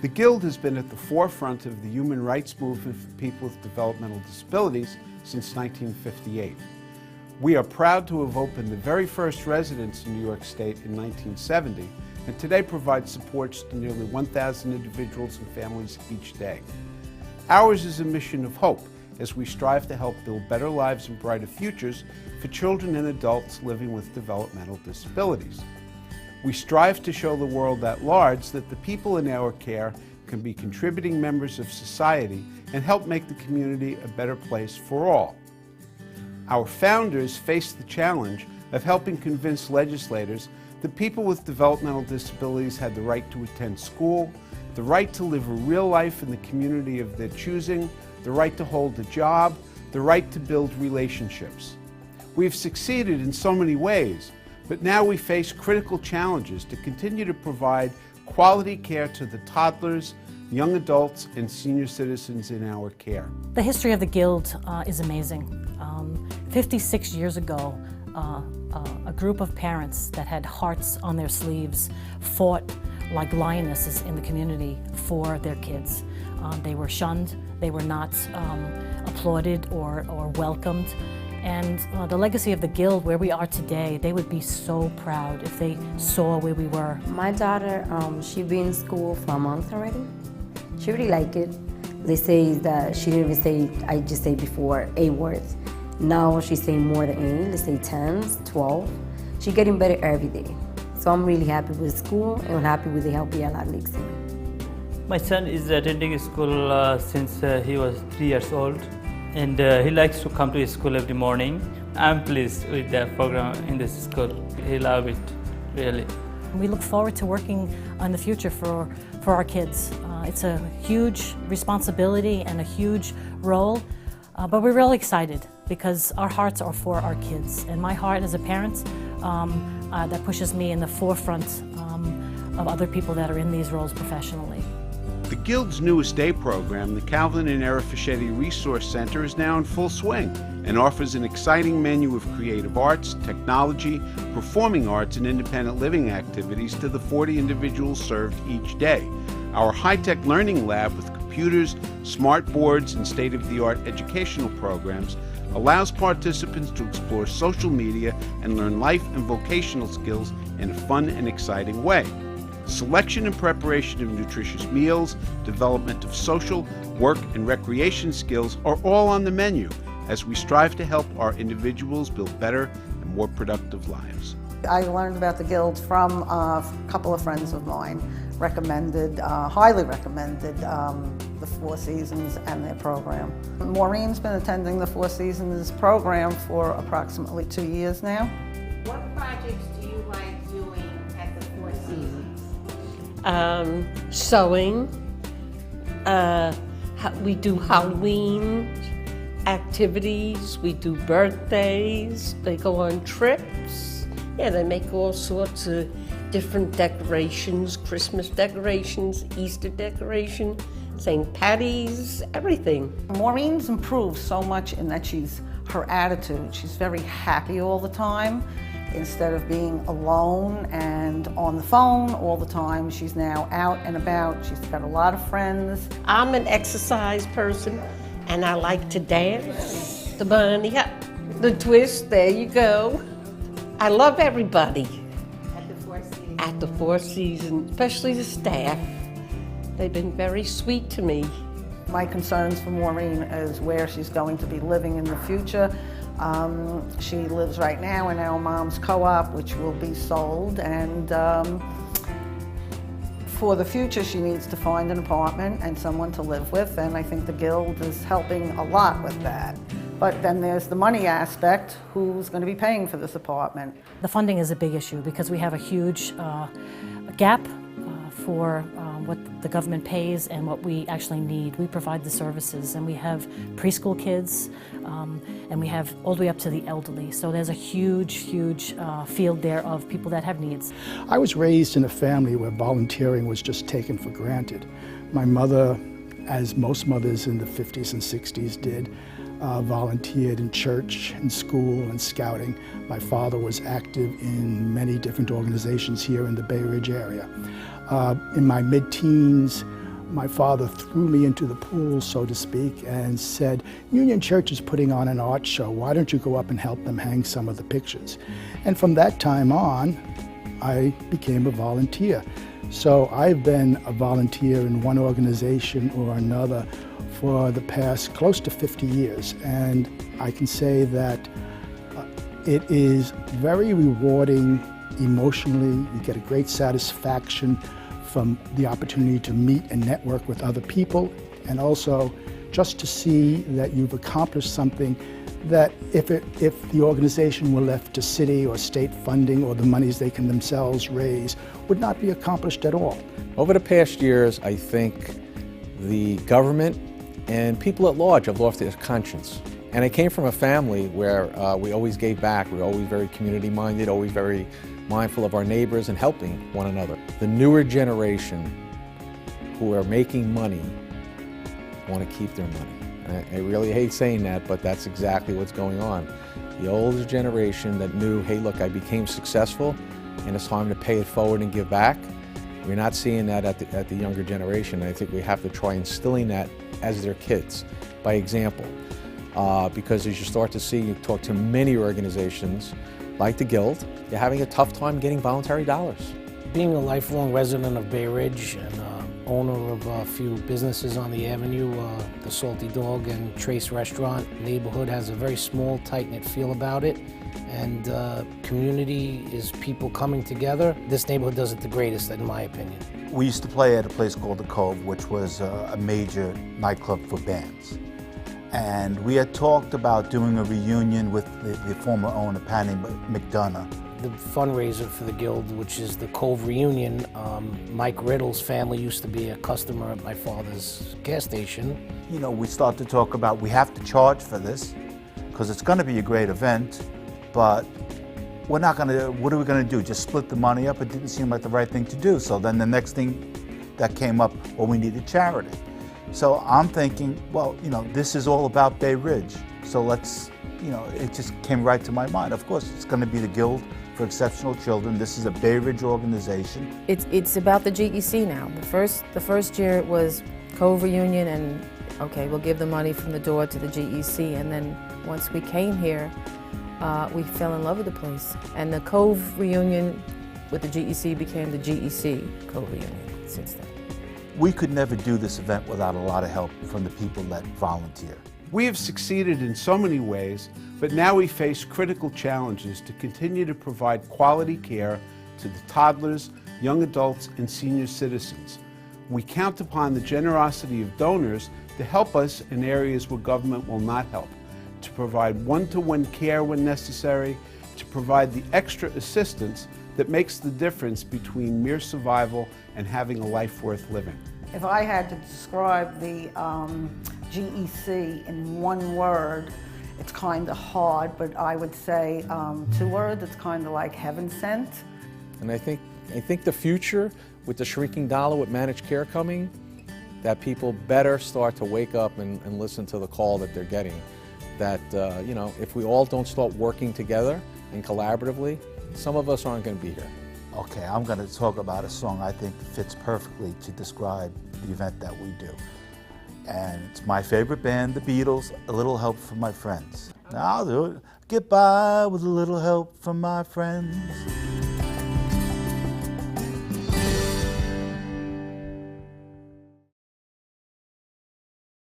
The Guild has been at the forefront of the human rights movement for people with developmental disabilities since 1958. We are proud to have opened the very first residence in New York State in 1970, and today provide supports to nearly 1,000 individuals and families each day. Ours is a mission of hope as we strive to help build better lives and brighter futures for children and adults living with developmental disabilities. We strive to show the world at large that the people in our care can be contributing members of society and help make the community a better place for all. Our founders faced the challenge of helping convince legislators that people with developmental disabilities had the right to attend school, the right to live a real life in the community of their choosing, the right to hold a job, the right to build relationships. We have succeeded in so many ways, but now we face critical challenges to continue to provide quality care to the toddlers, young adults, and senior citizens in our care. The history of the Guild is amazing. 56 years ago, a group of parents that had hearts on their sleeves fought like lionesses in the community for their kids. They were shunned, they were not applauded or welcomed. And the legacy of the Guild, where we are today, they would be so proud if they saw where we were. My daughter, she's been in school for a month already. She really liked it. They say that she didn't even say, I just say before, 8 words. Now she's saying more than 8, let's say 10, 12. She's getting better every day. So I'm really happy with school and I'm happy with the help we allowed Nixie. My son is attending school since he was 3 years old. And he likes to come to school every morning. I'm pleased with the program in this school. He loves it, really. We look forward to working in the future for our kids. It's a huge responsibility and a huge role, but we're really excited because our hearts are for our kids. And my heart as a parent, that pushes me in the forefront of other people that are in these roles professionally. The Guild's newest day program, the Calvin and Era Fischetti Resource Center, is now in full swing and offers an exciting menu of creative arts, technology, performing arts, and independent living activities to the 40 individuals served each day. Our high-tech learning lab with computers, smart boards, and state-of-the-art educational programs allows participants to explore social media and learn life and vocational skills in a fun and exciting way. Selection and preparation of nutritious meals, development of social, work, and recreation skills are all on the menu as we strive to help our individuals build better and more productive lives. I learned about the Guild from a couple of friends of mine, highly recommended the Four Seasons and their program. Maureen's been attending the Four Seasons program for approximately 2 years now. What projects do you like doing at the Four Seasons? Sewing. We do Halloween activities. We do birthdays. They go on trips. Yeah, they make all sorts of different decorations, Christmas decorations, Easter decoration, St. Patty's, everything. Maureen's improved so much in that her attitude. She's very happy all the time. Instead of being alone and on the phone all the time, she's now out and about. She's got a lot of friends. I'm an exercise person and I like to dance. The bunny hop, the twist, there you go. I love everybody. At the Four Seasons? At the Four Seasons, especially the staff. They've been very sweet to me. My concerns for Maureen is where she's going to be living in the future. She lives right now in our mom's co-op, which will be sold, and for the future she needs to find an apartment and someone to live with, and I think the Guild is helping a lot with that. But then there's the money aspect. Who's going to be paying for this apartment? The funding is a big issue because we have a huge gap for what the government pays and what we actually need. We provide the services, and we have preschool kids, and we have all the way up to the elderly. So there's a huge, huge field there of people that have needs. I was raised in a family where volunteering was just taken for granted. My mother, as most mothers in the 50s and 60s did, volunteered in church, in school, and scouting. My father was active in many different organizations here in the Bay Ridge area. In my mid-teens, my father threw me into the pool, so to speak, and said, Union Church is putting on an art show. Why don't you go up and help them hang some of the pictures? And from that time on, I became a volunteer. So I've been a volunteer in one organization or another for the past close to 50 years. And I can say that it is very rewarding emotionally. You get a great satisfaction from the opportunity to meet and network with other people, and also just to see that you've accomplished something that if the organization were left to city or state funding or the monies they can themselves raise, would not be accomplished at all. Over the past years, I think the government and people at large have lost their conscience. And I came from a family where we always gave back. We were always very community-minded, always very mindful of our neighbors and helping one another. The newer generation who are making money want to keep their money. I really hate saying that, but that's exactly what's going on. The older generation that knew, hey, look, I became successful and it's time to pay it forward and give back. We're not seeing that at the younger generation. I think we have to try instilling that as their kids by example. Because as you start to see, you talk to many organizations like the Guild, you're having a tough time getting voluntary dollars. Being a lifelong resident of Bay Ridge and owner of a few businesses on the avenue, the Salty Dog and Trace Restaurant neighborhood has a very small, tight-knit feel about it. And community is people coming together. This neighborhood does it the greatest, in my opinion. We used to play at a place called The Cove, which was a major nightclub for bands. And we had talked about doing a reunion with the former owner, Penny McDonough. The fundraiser for the Guild, which is the Cove Reunion, Mike Riddle's family used to be a customer at my father's gas station. You know, we started to talk about we have to charge for this because it's going to be a great event, but we're not going to, what are we going to do? Just split the money up? It didn't seem like the right thing to do. So then the next thing that came up, well, we needed charity. So I'm thinking, well, you know, this is all about Bay Ridge. So let's, you know, it just came right to my mind. Of course, it's going to be the Guild for Exceptional Children. This is a Bay Ridge organization. It's about the GEC now. The first year it was Cove Reunion and, okay, we'll give the money from the door to the GEC. And then once we came here, we fell in love with the place. And the Cove Reunion with the GEC became the GEC Cove Reunion since then. We could never do this event without a lot of help from the people that volunteer. We have succeeded in so many ways, but now we face critical challenges to continue to provide quality care to the toddlers, young adults, and senior citizens. We count upon the generosity of donors to help us in areas where government will not help, to provide one-to-one care when necessary, to provide the extra assistance that makes the difference between mere survival and having a life worth living. If I had to describe the GEC in one word, it's kind of hard, but I would say 2 words. It's kind of like heaven sent. And I think the future, with the shrinking dollar, with managed care coming, that people better start to wake up and listen to the call that they're getting. That, you know, if we all don't start working together and collaboratively, some of us aren't going to be here. Okay, I'm going to talk about a song I think fits perfectly to describe the event that we do. And it's my favorite band, the Beatles, A Little Help from My Friends. Now I'll do it. Get by with a little help from my friends.